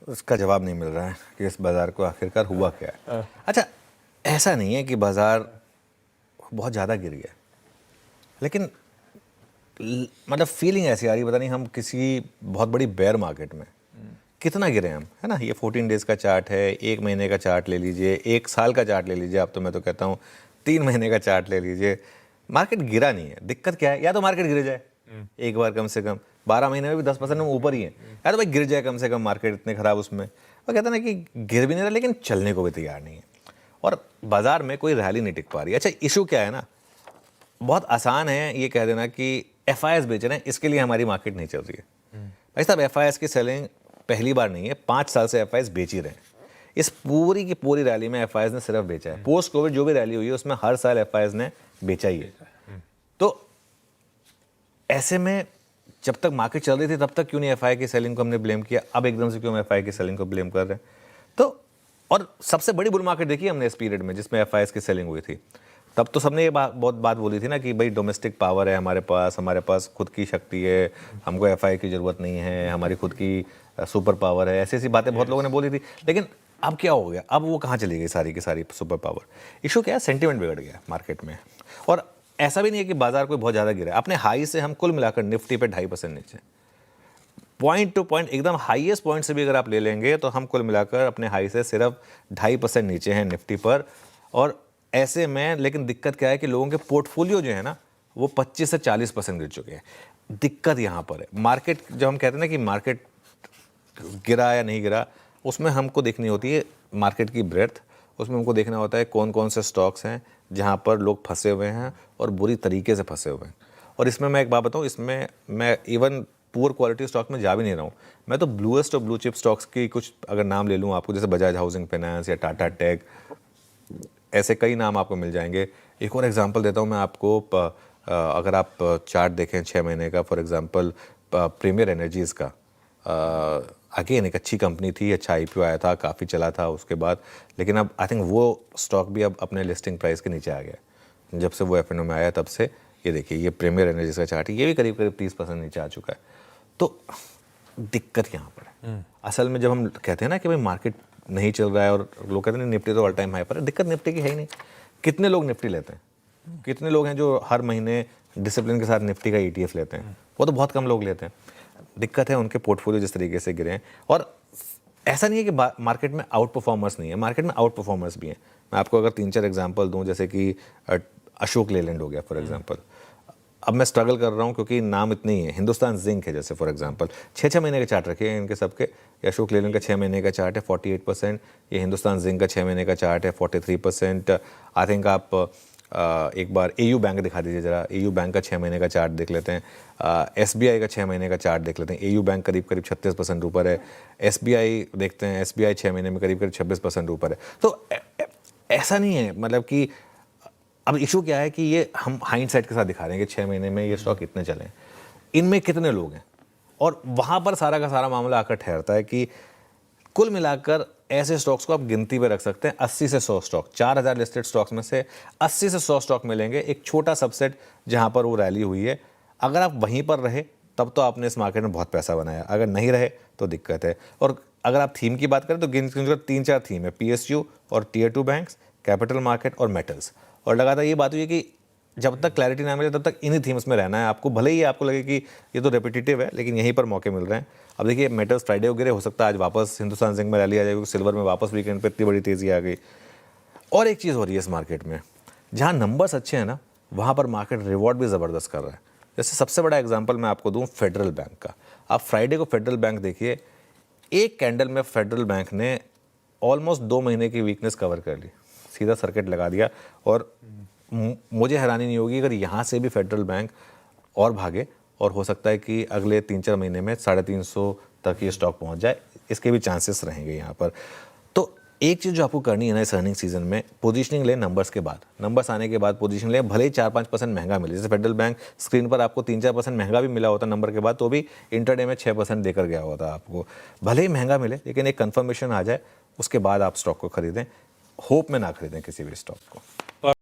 उसका जवाब नहीं मिल रहा है कि इस बाज़ार को आखिरकार हुआ क्या है। अच्छा, ऐसा नहीं है कि बाज़ार बहुत ज़्यादा गिर गया, लेकिन मतलब फीलिंग ऐसी आ रही है, पता नहीं हम किसी बहुत बड़ी बेयर मार्केट में कितना गिरे हम, है ना। ये 14 डेज़ का चार्ट है, 1 महीने का चार्ट ले लीजिए, 1 साल का चार्ट ले लीजिए, अब तो मैं तो कहता हूँ 3 महीने का चार्ट ले लीजिए, मार्केट गिरा नहीं है। दिक्कत क्या है, या तो मार्केट गिर जाए एक बार कम से कम, 12 महीने में भी 10% में ऊपर ही है, या तो भाई गिर जाए कम से कम मार्केट इतने ख़राब उसमें। वो कहते हैं ना कि गिर भी नहीं रहा लेकिन चलने को भी तैयार नहीं है, और बाज़ार में कोई रैली नहीं टिक पा रही। अच्छा, इशू क्या है ना, बहुत आसान है ये कह देना कि FIS बेच रहे हैं, इसके लिए हमारी मार्केट नहीं चल रही है। भाई साहब, FIS की सेलिंग पहली बार नहीं है, 5 साल से FIS बेच ही रहे हैं। इस पूरी की पूरी रैली में FIS ने सिर्फ बेचा है। पोस्ट कोविड जो भी रैली हुई है उसमें हर साल FIS ने बेचा ही है। तो ऐसे में जब तक मार्केट चल रही थी तब तक क्यों नहीं FI की सेलिंग को हमने ब्लेम किया, अब एकदम से क्यों हम FI की सेलिंग को ब्लेम कर रहे हैं? तो और सबसे बड़ी बुल मार्केट देखी हमने इस पीरियड में जिसमें FIS की सेलिंग हुई थी, तब तो सबने ये बहुत बात बोली थी ना कि भाई डोमेस्टिक पावर है हमारे पास खुद की शक्ति है, हमको FI की ज़रूरत नहीं है, हमारी खुद की सुपर पावर है, ऐसी बातें बहुत लोगों ने बोली थी। लेकिन अब क्या हो गया, अब वो कहाँ चली गई सारी की सारी सुपर पावर? इशू क्या है, सेंटिमेंट बिगड़ गया मार्केट में। और ऐसा भी नहीं है कि बाजार कोई बहुत ज़्यादा गिरा है, अपने हाई से हम कुल मिलाकर निफ्टी पे 2.5% नीचे, पॉइंट टू पॉइंट एकदम हाईएस्ट पॉइंट से भी अगर आप ले लेंगे तो हम कुल मिलाकर अपने हाई से सिर्फ 2.5% नीचे हैं निफ्टी पर। और ऐसे में लेकिन दिक्कत क्या है कि लोगों के पोर्टफोलियो जो है ना वो 25 से 40% गिर चुके हैं। दिक्कत यहाँ पर है, मार्केट जब हम कहते हैं ना कि मार्केट गिरा या नहीं गिरा, उसमें हमको देखनी होती है मार्केट की ब्रेड्थ, उसमें हमको देखना होता है कौन कौन से स्टॉक्स हैं जहाँ पर लोग फंसे हुए हैं और बुरी तरीके से फंसे हुए हैं। और इसमें मैं एक बात बताऊँ, इसमें मैं इवन पुअर क्वालिटी स्टॉक में जा भी नहीं रहा हूँ, मैं तो ब्लूएस्ट और ब्लू चिप स्टॉक्स की कुछ अगर नाम ले लूँ आपको, जैसे बजाज हाउसिंग फाइनेंस या टाटा टेक, ऐसे कई नाम आपको मिल जाएंगे। एक और एग्जांपल देता हूँ मैं आपको, अगर आप चार्ट देखें 6 महीने का, फॉर एग्जांपल प्रीमियर एनर्जीज़ का, अगेन एक अच्छी कंपनी थी, अच्छा IPO आया था, काफ़ी चला था उसके बाद, लेकिन अब आई थिंक वो स्टॉक भी अब अपने लिस्टिंग प्राइस के नीचे आ गया जब से वो FNO में आया। तब से ये देखिए, ये प्रीमियर एनर्जीज़ का चार्ट है, ये भी करीब करीब 30% नीचे आ चुका है। तो दिक्कत यहाँ पर है असल में, जब हम कहते हैं ना कि भाई मार्केट नहीं चल रहा है और लोग कहते हैं निफ्टी तो ऑल टाइम हाई पर है, दिक्कत निफ्टी की है ही नहीं। कितने लोग निफ्टी लेते हैं, कितने लोग हैं जो हर महीने डिसिप्लिन के साथ निफ्टी का ETF लेते हैं? वो तो बहुत कम लोग लेते हैं। दिक्कत है उनके पोर्टफोलियो जिस तरीके से गिरे हैं। और ऐसा नहीं है कि मार्केट में आउट परफॉर्मर्स नहीं है, मार्केट में आउट परफॉर्मर्स भी हैं। मैं आपको अगर 3-4 एग्जांपल दूं, जैसे कि अशोक लेलैंड हो गया फॉर एग्जांपल, अब मैं स्ट्रगल कर रहा हूँ क्योंकि नाम इतने ही है। हिंदुस्तान जिंक है जैसे फॉर एग्जांपल, 6-6 महीने के चार्ट रखे हैं इनके सबके। अशोक लेलैंड का 6 महीने का चार्ट है 48%, ये हिंदुस्तान जिंक का 6 महीने का चार्ट है 43%। आई थिंक आप एक बार AU बैंक दिखा दीजिए ज़रा, AU बैंक का 6 महीने का चार्ट देख लेते हैं, SBI का 6 महीने का चार्ट देख लेते हैं। AU बैंक करीब करीब 36% ऊपर है, SBI देखते हैं, SBI 6 महीने में करीब करीब 26% ऊपर है। तो ऐसा नहीं है, मतलब कि अब इशू क्या है कि ये हम हाइंडसाइट के साथ दिखा रहे हैं कि 6 महीने में ये स्टॉक कितने चले, इनमें कितने लोग हैं, और वहाँ पर सारा का सारा मामला आकर ठहरता है कि कुल मिलाकर ऐसे स्टॉक्स को आप गिनती पे रख सकते हैं 80 से 100 स्टॉक, 4000 लिस्टेड स्टॉक्स में से 80 से 100 स्टॉक मिलेंगे, एक छोटा सबसेट जहाँ पर वो रैली हुई है। अगर आप वहीं पर रहे तब तो आपने इस मार्केट में बहुत पैसा बनाया, अगर नहीं रहे तो दिक्कत है। और अगर आप थीम की बात करें तो गिन 3-4 थीम है, PSU और Tier 2 बैंक्स, कैपिटल मार्केट और मेटल्स। और लगातार ये बात हुई है कि जब तक क्लैरिटी ना मिले तब तक इन्हीं थीम्स में रहना है आपको, भले ही आपको लगे कि ये तो रेपिटेटिव है, लेकिन यहीं पर मौके मिल रहे हैं। अब देखिए, मेटल्स फ्राइडे वगैरह हो सकता है आज वापस हिंदुस्तान जिंक में रैली आ जाएगी, सिल्वर में वापस वीकेंड पे इतनी बड़ी तेज़ी आ गई। और एक चीज़ हो रही है इस मार्केट में, जहाँ नंबर्स अच्छे हैं ना वहाँ पर मार्केट रिवॉर्ड भी ज़बरदस्त कर रहा है। जैसे सबसे बड़ा एग्जाम्पल मैं आपको दूँ फेडरल बैंक का। आप फ्राइडे को फेडरल बैंक देखिए, एक कैंडल में फेडरल बैंक ने ऑलमोस्ट 2 महीने की वीकनेस कवर कर ली, सीधा सर्किट लगा दिया। और मुझे हैरानी नहीं होगी अगर यहाँ से भी फेडरल बैंक और भागे, और हो सकता है कि अगले 3-4 महीने में 350 तक ये स्टॉक पहुँच जाए, इसके भी चांसेस रहेंगे यहाँ पर। तो एक चीज़ जो आपको करनी है ना इस अर्निंग सीजन में, पोजीशनिंग लें नंबर्स के बाद, नंबर्स आने के बाद पोजीशन लें, भले ही 4-5% महंगा मिले। जैसे फेडरल बैंक स्क्रीन पर आपको 3-4% महंगा भी मिला होता नंबर के बाद, तो भी इंटरडे में 6% देकर गया होता आपको। भले ही महंगा मिले लेकिन एक कन्फर्मेशन आ जाए, उसके बाद आप स्टॉक को खरीदें, होप में ना खरीदें किसी भी स्टॉक को।